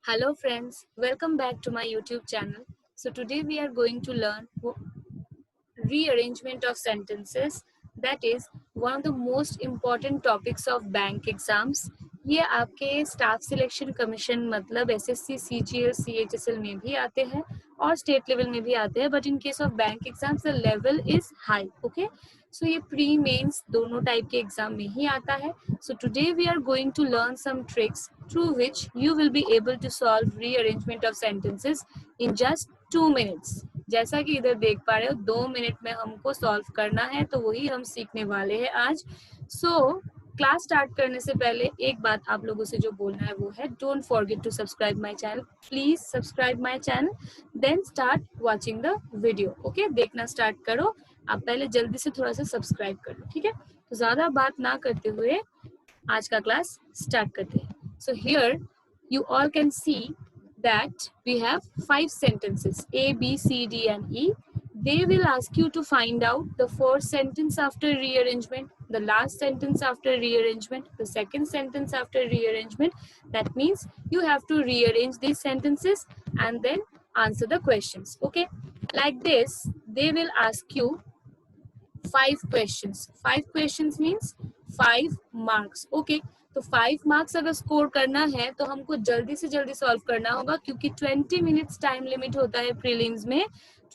Hello friends, welcome back to my YouTube channel. So today we are going to learn rearrangement of sentences. That is one of the most important topics of bank exams. ये आपके staff selection commission मतलब SSC CGL CHSL में भी आते हैं और state level में भी आते हैं, but in case of bank exams the level is high. Okay, so ये प्री मेंस दोनों टाइप के एग्जाम में ही आता है. So today we are going to learn some tricks through which you will be able to solve rearrangement of sentences in just 2 minutes. जैसा कि इधर देख पा रहे हो 2 मिनट में हमको सॉल्व करना है, तो वही हम सीखने वाले हैं आज. सो क्लास स्टार्ट करने से पहले एक बात आप लोगों से जो बोलना है वो है, don't forget to subscribe my channel. Please subscribe my channel, then start watching the video. Okay, देखना स्टार्ट करो. आप पहले जल्दी से थोड़ा सा सब्सक्राइब कर लो, ठीक है. तो ज्यादा बात ना करते हुए आज का क्लास स्टार्ट करते हैं. So here you all can see that we have 5 sentences A, B, C, D and E. They will ask you to find out the first sentence after rearrangement, the last sentence after rearrangement, the second sentence after rearrangement. That means you have to rearrange these sentences and then answer the questions. Okay, like this they will ask you 5 questions. 5 questions means 5 marks. Okay, तो 5 marks अगर score करना है तो हमको जल्दी से जल्दी solve करना होगा, क्योंकि 20 मिनट्स टाइम लिमिट होता है प्रीलिम्स में.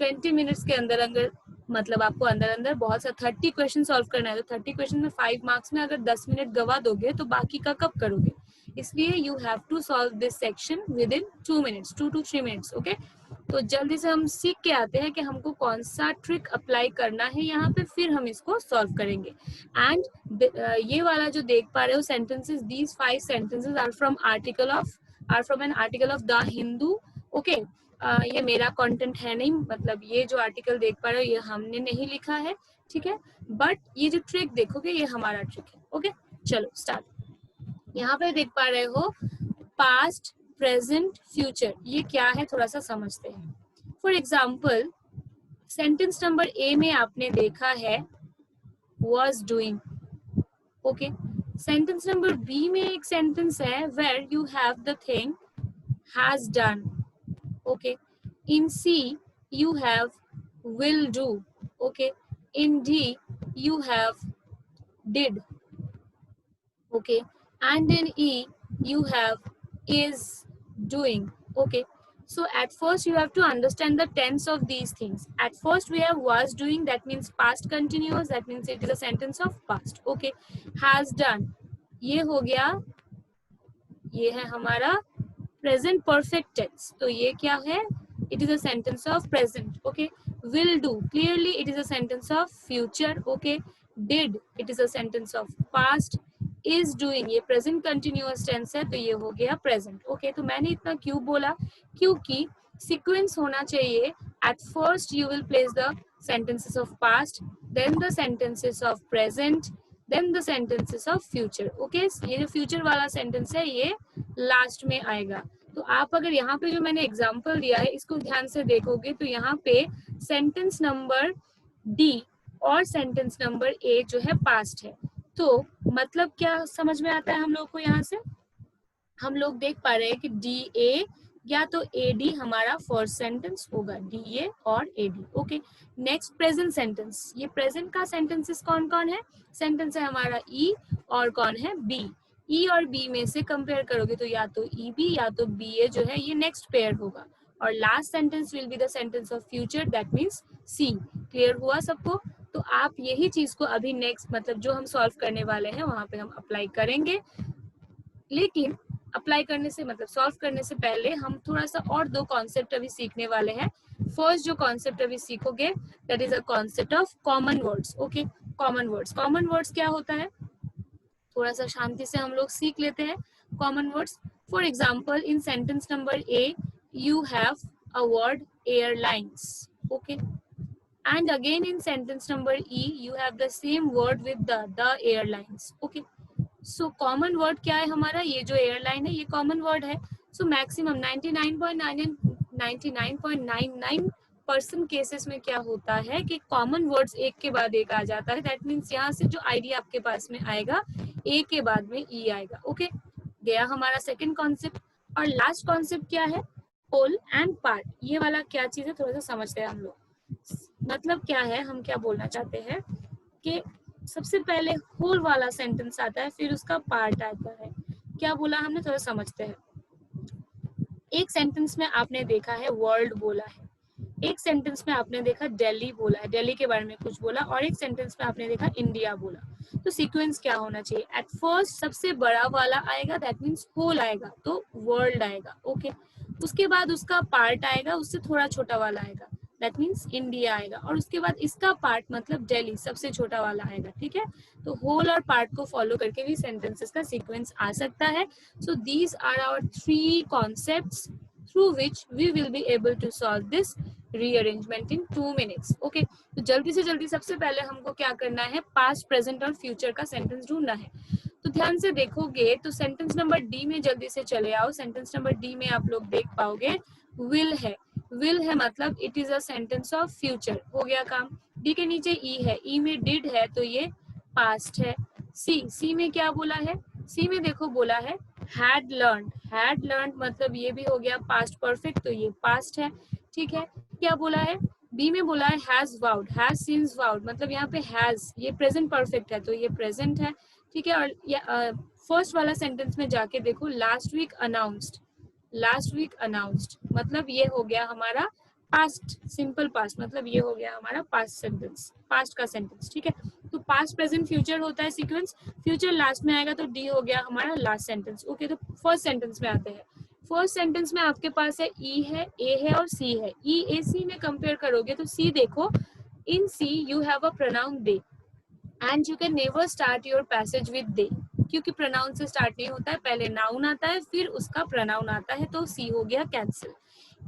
20 मिनट्स के अंदर अंदर मतलब आपको अंदर अंदर बहुत सा 30 क्वेश्चन सॉल्व करना है. तो 30 क्वेश्चन में 5 मार्क्स में अगर 10 मिनट गवा दोगे तो बाकी का कब करोगे. इसलिए you have to solve this section within 2 minutes, 2 to 3 minutes. Okay, तो जल्दी से हम सीख के आते हैं कि हमको कौन सा ट्रिक अप्लाई करना है यहाँ पे, फिर हम इसको सॉल्व करेंगे. एंड ये वाला जो देख पा रहे हो sentences, these 5 sentences are from an article of the Hindu. Okay, ये मेरा कंटेंट है नहीं, मतलब ये जो आर्टिकल देख पा रहे हो ये हमने नहीं लिखा है, ठीक है. बट ये जो ट्रिक देखोगे ये हमारा ट्रिक है. ओके, चलो स्टार्ट. यहाँ पे देख पा रहे हो पास्ट, प्रेजेंट, फ्यूचर, ये क्या है थोड़ा सा समझते हैं. For example sentence number A में आपने देखा है was doing. Okay, sentence number B में एक सेंटेंस है where you have the thing has done. Okay, in C you have will do. Okay, in D you have did. Okay, and in E you have is doing. Okay, so at first you have to understand the tense of these things. At first we have was doing, that means past continuous, that means it is a sentence of past. Okay, has done, ये हो गया, ये है हमारा present perfect tense, तो ये क्या है, it is a sentence of present. Okay, will do, clearly it is a sentence of future. Okay, did, it is a sentence of past. is doing, ये present continuous tense है, तो ये हो गया present. Okay, तो मैंने इतना क्यों बोला, क्योंकि sequence होना चाहिए. At first you will place the sentences of past, then the sentences of present, then the sentences of future. Okay, ये जो future वाला sentence है ये लास्ट में आएगा. तो आप अगर यहाँ पे जो मैंने एग्जाम्पल दिया है इसको ध्यान से देखोगे तो यहाँ पे सेंटेंस नंबर डी और सेंटेंस नंबर ए जो है पास्ट है. तो मतलब क्या समझ में आता है हम लोग को, यहाँ से हम लोग देख पा रहे हैं कि डी ए या तो ए डी हमारा फर्स्ट सेंटेंस होगा, डी ए और A D. Okay, next present sentence, ये प्रेजेंट का सेंटेंसेस कौन कौन है, सेंटेंस है हमारा ई और कौन है बी. ई और बी में से कंपेयर करोगे तो या तो ई बी या तो बी ए जो है ये नेक्स्ट पेयर होगा. और last sentence will be the sentence of future, that means C. Clear हुआ सबको. तो आप यही चीज को अभी नेक्स्ट मतलब जो हम सॉल्व करने वाले हैं वहां पे हम अप्लाई करेंगे. लेकिन अप्लाई करने से मतलब सॉल्व करने से पहले हम थोड़ा सा और 2 कॉन्सेप्ट अभी सीखने वाले हैं. फर्स्ट जो कॉन्सेप्ट अभी सीखोगे that is a concept of common words. Okay, common words, common words क्या होता है थोड़ा सा शांति से हम लोग सीख लेते हैं. Common words, for example in sentence number A you have a word airlines. Okay, and again in sentence number E you have the same word with the airlines. Okay, so common word क्या है हमारा, ये जो airline है ये common word है. So maximum 99.99% cases में क्या होता है कि common words एक के बाद एक आ जाता है. that means यहाँ से जो आइडिया आपके पास में आएगा ए के बाद में ई आएगा. ओके, गया हमारा सेकेंड कॉन्सेप्ट. और लास्ट कॉन्सेप्ट क्या है, होल एंड पार्ट। ये वाला क्या चीज है थोड़ा सा समझते हैं हम लोग। मतलब क्या है, हम क्या बोलना चाहते हैं कि सबसे पहले होल वाला सेंटेंस आता है, फिर उसका पार्ट आता है। क्या बोला हमने, थोड़ा समझते हैं। एक सेंटेंस में आपने देखा है वर्ल्ड बोला है, एक सेंटेंस में आपने देखा दिल्ली बोला है, दिल्ली के बारे में कुछ बोला, और एक सेंटेंस में आपने देखा इंडिया बोला। तो सीक्वेंस क्या होना चाहिए, एट फर्स्ट सबसे बड़ा वाला आएगा, दैट मीन्स होल आएगा, तो वर्ल्ड आएगा, ओके। उसके बाद उसका पार्ट आएगा, उससे थोड़ा छोटा वाला आएगा, दैट मीन्स इंडिया आएगा, और उसके बाद इसका पार्ट मतलब दिल्ली सबसे छोटा वाला आएगा, ठीक है। तो होल और पार्ट को फॉलो करके भी सेंटेंसेस का सीक्वेंस आ सकता है। So these are our 3 concepts through which we will be able to solve this rearrangement in 2 minutes. Okay, तो जल्दी से जल्दी सबसे पहले हमको क्या करना है, पास्ट, प्रेजेंट और फ्यूचर का सेंटेंस ढूंढना है। तो ध्यान से देखोगे तो सेंटेंस नंबर डी में जल्दी से चले आओ। सेंटेंस नंबर डी में आप लोग देख पाओगे विल है, विल है मतलब it is a sentence of future, हो गया काम। डी के नीचे ई है, ई में डिड है तो ये पास्ट है। सी, सी में क्या बोला है, सी में देखो बोला है हैड लर्न, हैड लर्न मतलब ये भी हो गया पास्ट परफेक्ट, तो ये पास्ट है, ठीक है। क्या बोला है, बी में बोला है has vowed, has since vowed मतलब यहाँ पे हैज ये प्रेजेंट परफेक्ट है, तो ये प्रेजेंट है, ठीक है। और फर्स्ट वाला सेंटेंस में जाके देखो last week announced, last week announced मतलब ये हो गया हमारा पास्ट, सिंपल पास्ट मतलब ये हो गया हमारा पास्ट सेंटेंस, पास्ट का सेंटेंस, ठीक है। तो पास्ट प्रेजेंट फ्यूचर होता है सीक्वेंस, फ्यूचर लास्ट में आएगा तो डी हो गया हमारा लास्ट सेंटेंस, ओके। तो फर्स्ट सेंटेंस में आते हैं। फर्स्ट सेंटेंस में आपके पास है ई है, ए है और सी है। ई ए सी में कंपेयर करोगे तो सी देखो, in C you have a pronoun they and you can never start your passage with they, क्योंकि प्रोनाउन से स्टार्ट नहीं होता है, पहले नाउन आता है फिर उसका प्रोनाउन आता है, तो सी हो गया कैंसिल।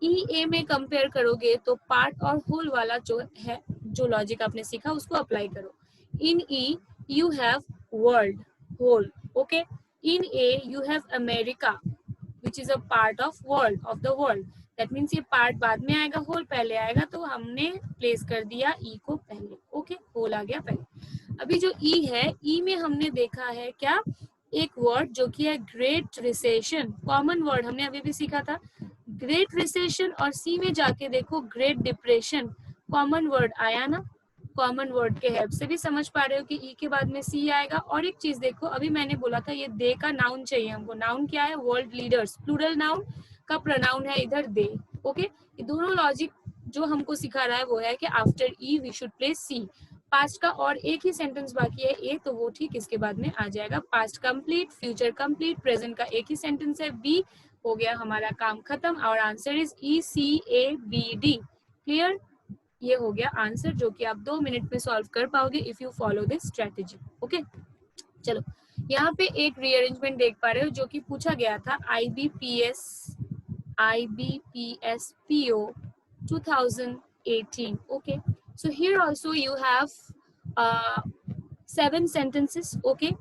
ई ए में कंपेयर करोगे तो पार्ट और होल वाला जो है, जो लॉजिक आपने सीखा उसको अप्लाई करो। In E you have world, whole, okay. In A you have America which is a part of world, of the world, that means ये पार्ट बाद में आएगा, होल पहले आएगा, तो हमने प्लेस कर दिया ई को पहले, ओके, होल आ गया पहले। अभी जो ई है, ई में हमने देखा है क्या, एक वर्ड जो कि है ग्रेट रिसेशन, कॉमन वर्ड हमने अभी भी सीखा था, ग्रेट रिसेशन। और सी में जाके देखो ग्रेट डिप्रेशन, कॉमन वर्ड आया ना, कॉमन वर्ड के हेल्प से भी समझ पा रहे हो कि ई के बाद में सी आएगा। और एक चीज देखो, अभी मैंने बोला था ये दे का नाउन चाहिए हमको, नाउन क्या है, वर्ल्ड लीडर्स, प्लूरल नाउन का प्रोनाउन है इधर दे, ओके। ये दोनों लॉजिक जो हमको सिखा रहा है वो है कि after E we should place C. Past का और एक ही सेंटेंस बाकी है ए, तो वो ठीक इसके बाद में आ जाएगा। Past complete, future complete, present का एक ही सेंटेंस है बी, हो गया हमारा काम खत्म। और answer is E C A B D, clear. ये हो गया आंसर जो कि आप 2 मिनट में सॉल्व कर पाओगे if you follow this strategy, okay. चलो, यहाँ पे एक रीअरेंजमेंट देख पा रहे हो जो कि पूछा गया था IBPS PO 2018, okay. So here also you have 7 sentences, okay.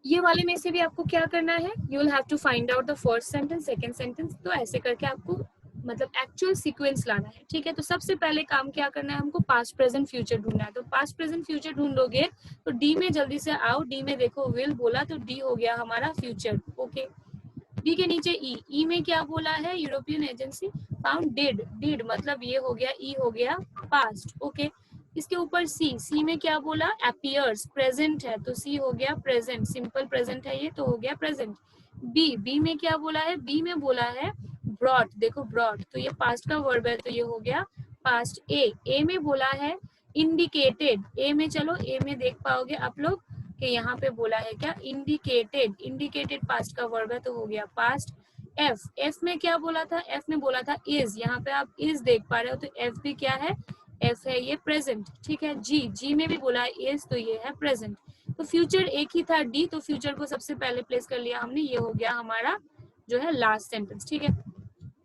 ये वाले में से भी आपको क्या करना है, you will have to find out the first sentence, second sentence, तो ऐसे करके आपको मतलब एक्चुअल सीक्वेंस लाना है, ठीक है। तो सबसे पहले काम क्या करना है हमको, पास्ट प्रेजेंट फ्यूचर ढूंढना है। तो पास्ट प्रेजेंट फ्यूचर ढूंढोगे तो डी में जल्दी से आओ, डी में देखो विल बोला तो डी हो गया हमारा फ्यूचर, ओके। डी के नीचे ई, ई में क्या बोला है, European agency found did, did मतलब ये हो गया, ई हो गया पास्ट, ओके। इसके ऊपर सी, सी में क्या बोला, अपीयर्स, प्रेजेंट है तो सी हो गया प्रेजेंट, सिंपल प्रेजेंट है ये, तो हो गया प्रेजेंट। बी, बी में क्या बोला है, बी में बोला है ब्रॉट, देखो ब्रॉट तो ये पास्ट का वर्ब है तो ये हो गया पास्ट। ए, ए में बोला है इंडिकेटेड, ए में चलो, ए में देख पाओगे आप लोग कि यहाँ पे बोला है क्या, इंडिकेटेड, इंडिकेटेड पास्ट का वर्ब है तो हो गया पास्ट। एफ, एफ में क्या बोला था, एफ में बोला था इज, यहाँ पे आप इज देख पा रहे हो तो एफ भी क्या है, एफ है ये प्रेजेंट, ठीक है। जी, जी में भी बोला है इज तो ये है प्रेजेंट। तो फ्यूचर एक ही था डी, तो फ्यूचर को सबसे पहले प्लेस कर लिया हमने, ये हो गया हमारा जो है लास्ट सेंटेंस, ठीक है।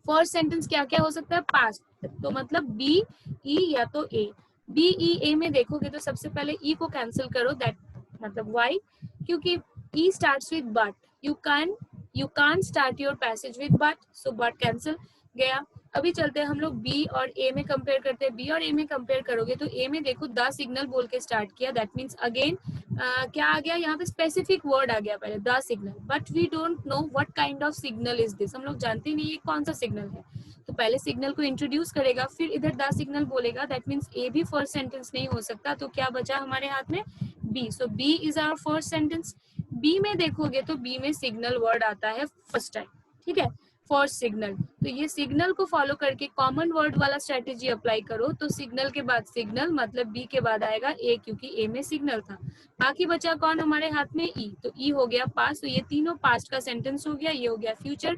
फर्स्ट सेंटेंस क्या क्या हो सकता है, पास्ट, तो मतलब बी ई या तो ए। बी ई ए में देखोगे तो सबसे पहले ई को कैंसिल करो, दैट मतलब वाई, क्योंकि E starts with but, you can start your passage with but, so but cancel गया। अभी चलते हैं हम लोग बी और ए में कंपेयर करते हैं। बी और ए में कंपेयर करोगे तो ए में देखो द सिग्नल बोल के स्टार्ट किया, दैट मीन्स अगेन क्या आ गया यहाँ पे, स्पेसिफिक वर्ड आ गया पहले, the signal, but we don't know what kind of signal is this, हम लोग जानते नहीं ये कौन सा सिग्नल है। तो पहले सिग्नल को इंट्रोड्यूस करेगा, फिर इधर द सिग्नल बोलेगा, दैट मीन्स ए भी फर्स्ट सेंटेंस नहीं हो सकता, तो क्या बचा हमारे हाथ में, B. So B is our first sentence. B में देखोगे तो बी में सिग्नल वर्ड आता है फर्स्ट टाइम, ठीक है, फर्स्ट सिग्नल। तो ये सिग्नल को फॉलो करके कॉमन वर्ड वाला स्ट्रेटेजी अप्लाई करो, तो सिग्नल के बाद सिग्नल मतलब बी के बाद आएगा ए, क्योंकि ए में सिग्नल था। बाकी बचा कौन हमारे हाथ में, ई। तो ई हो गया पास्ट, तो ये तीनों पास्ट का सेंटेंस हो गया, ये हो गया फ्यूचर।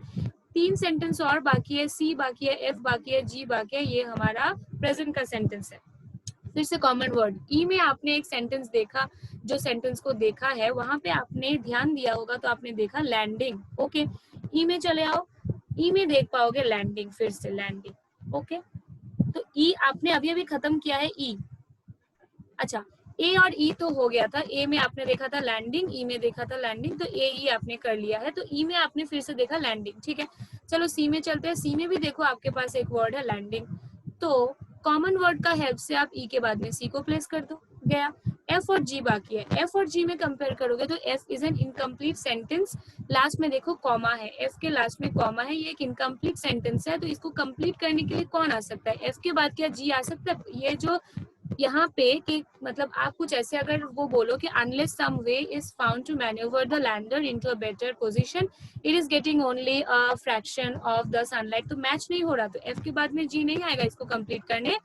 तीन सेंटेंस और बाकी है, सी बाकी है, एफ बाकी है, जी बाकी है, ये हमारा प्रेजेंट का सेंटेंस है। फिर से कॉमन वर्ड, ई में आपने एक सेंटेंस देखा, जो सेंटेंस को देखा है वहां पे आपने ध्यान दिया होगा, तो आपने देखा लैंडिंग, ओके। ई में चले आओ, ई में देख पाओगे लैंडिंग, फिर से लैंडिंग, ओके। तो ई आपने अभी अभी खत्म किया है, ई। अच्छा, ए और ई तो हो गया था, ए में आपने देखा था लैंडिंग, ई में देखा था लैंडिंग, तो ए ई आपने कर लिया है। तो ई में आपने फिर से देखा लैंडिंग, ठीक है। चलो सी में चलते हैं। सी में भी देखो आपके पास एक वर्ड है लैंडिंग, तो कॉमन वर्ड का हेल्प से आप ई के बाद में सी को प्लेस कर दो, गया। एफ और जी बाकी है, एफ और जी में कंपेयर करोगे तो F is an incomplete sentence, last में देखो कॉमा है, एफ के लास्ट में कॉमा है, ये एक इनकम्प्लीट सेंटेंस है, तो इसको कंप्लीट करने के लिए कौन आ सकता है, एफ के बाद क्या जी आ सकता है। ये जो यहाँ पे कि मतलब आप कुछ ऐसे अगर वो बोलो कि unless some way is found to maneuver the lander into a better position, it is getting only a fraction of the sunlight, तो मैच नहीं हो रहा, तो F के बाद में G नहीं आएगा इसको कंप्लीट करने।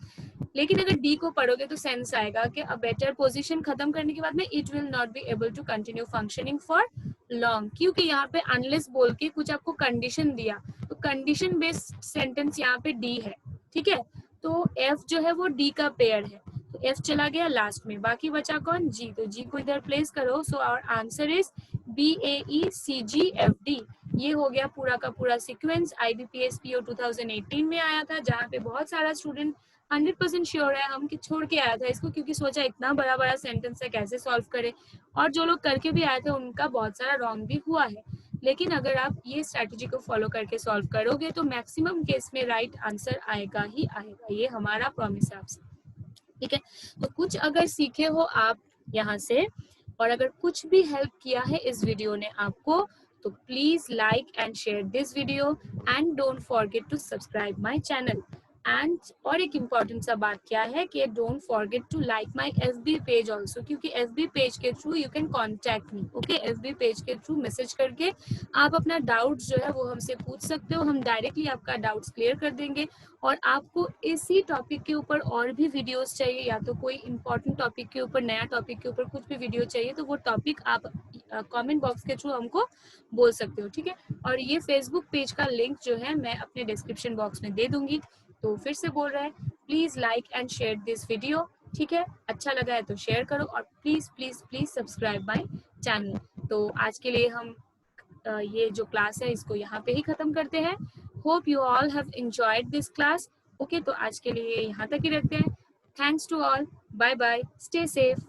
लेकिन अगर D को पढ़ोगे तो सेंस आएगा कि a better position खत्म करने के बाद में it will not be able to continue functioning for long, क्योंकि यहाँ पे unless बोल के कुछ आपको कंडीशन दिया, तो कंडीशन बेस्ड सेंटेंस यहाँ पे D है, ठीक है। तो F जो है वो D का पेयर है, तो F चला गया लास्ट में, बाकी बचा कौन, G। तो G को इधर प्लेस करो। So our answer is BAECGFD। ये हो गया पूरा का पूरा सीक्वेंस। IBPS PO 2018 में आया था, जहाँ पे बहुत सारा स्टूडेंट 100% श्योर है हम कि छोड़ के आया था इसको, क्योंकि सोचा इतना बड़ा बड़ा सेंटेंस है कैसे सॉल्व करे, और जो लोग करके भी आए थे उनका बहुत सारा रॉन्ग भी हुआ है। लेकिन अगर आप ये स्ट्रैटेजी को फॉलो करके सॉल्व करोगे तो मैक्सिमम केस में राइट आंसर आएगा ही आएगा, ये हमारा प्रॉमिस है आपसे, ठीक है। तो कुछ अगर सीखे हो आप यहाँ से, और अगर कुछ भी हेल्प किया है इस वीडियो ने आपको, तो please like and share this video and don't forget to subscribe my channel. And और एक इम्पॉर्टेंट सा बात क्या है कि don't forget to like my FB page also, क्योंकि एफबी पेज के through you can contact me, okay. FB page के थ्रू मैसेज करके आप अपना डाउट्स जो है वो हमसे पूछ सकते हो, हम डायरेक्टली आपका डाउट्स क्लियर कर देंगे। और आपको इसी टॉपिक के ऊपर और भी वीडियोस चाहिए, या तो कोई इंपॉर्टेंट टॉपिक के ऊपर, नया टॉपिक के ऊपर कुछ भी वीडियो चाहिए, तो वो टॉपिक आप कमेंट बॉक्स के थ्रू हमको बोल सकते हो, ठीक है। और ये फेसबुक पेज का लिंक जो है मैं अपने डिस्क्रिप्शन बॉक्स में दे दूंगी। तो फिर से बोल रहा है, please like and share this video, ठीक है। अच्छा लगा है तो शेयर करो, और please please please subscribe my channel. तो आज के लिए हम ये जो क्लास है इसको यहाँ पे ही खत्म करते हैं। Hope you all have enjoyed this class, okay. तो आज के लिए यहाँ तक ही रखते हैं। Thanks to all, bye bye, stay safe.